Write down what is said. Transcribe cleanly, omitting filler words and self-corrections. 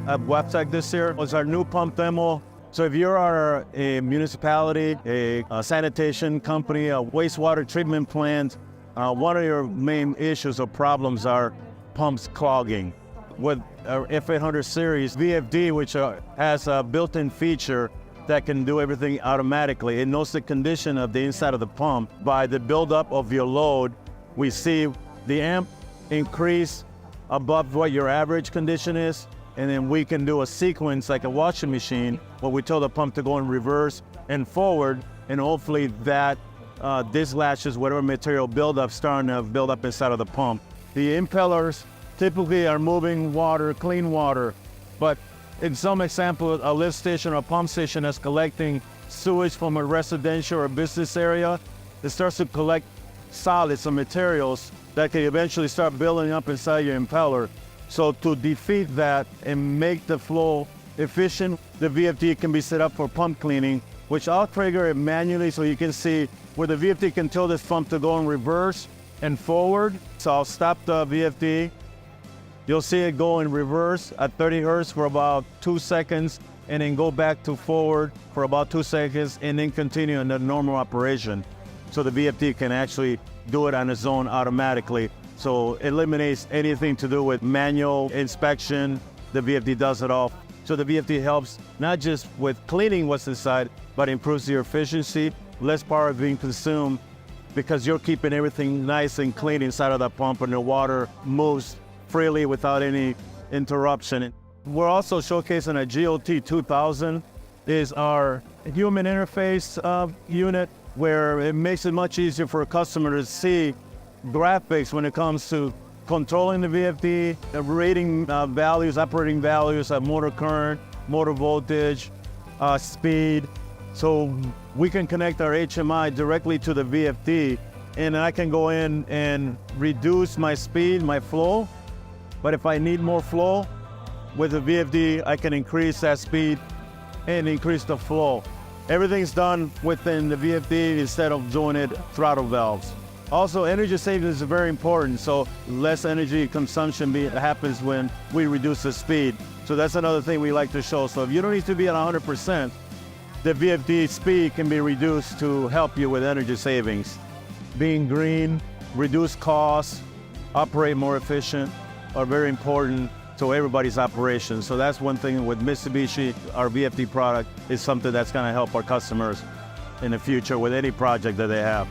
at WebTech this year was our new pump demo. So if you are a municipality, a sanitation company, a wastewater treatment plant, one of your main issues or problems are pumps clogging. With our F800 series VFD, which has a built-in feature that can do everything automatically. It knows the condition of the inside of the pump. By the buildup of your load, we see the amp increase above what your average condition is, and then we can do a sequence like a washing machine where we tell the pump to go in reverse and forward, and hopefully that dislatches whatever material buildup starting to build up inside of the pump. The impellers typically are moving water, clean water, but in some example, a lift station or a pump station that's collecting sewage from a residential or business area, it starts to collect solids or materials that can eventually start building up inside your impeller. So to defeat that and make the flow efficient, the VFD can be set up for pump cleaning, which I'll trigger it manually so you can see where the VFD can tell this pump to go in reverse and forward. So I'll stop the VFD. You'll see it go in reverse at 30 Hertz for about 2 seconds, and then go back to forward for about 2 seconds, and then continue in the normal operation. So the VFD can actually do it on its own automatically. So it eliminates anything to do with manual inspection. The VFD does it all. So the VFD helps not just with cleaning what's inside, but improves your efficiency, less power being consumed because you're keeping everything nice and clean inside of that pump, and the water moves freely without any interruption. We're also showcasing a GOT 2000 is our human interface unit, where it makes it much easier for a customer to see graphics when it comes to controlling the VFD, rating values, operating values of motor current, motor voltage, speed. So we can connect our HMI directly to the VFD, and I can go in and reduce my speed, my flow. But if I need more flow, with the VFD, I can increase that speed and increase the flow. Everything's done within the VFD instead of doing it throttle valves. Also, energy savings is very important, so less energy consumption happens when we reduce the speed. So that's another thing we like to show. So if you don't need to be at 100%, the VFD speed can be reduced to help you with energy savings. Being green, reduce costs, operate more efficient are very important to everybody's operations. So that's one thing with Mitsubishi. Our VFD product is something that's going to help our customers in the future with any project that they have.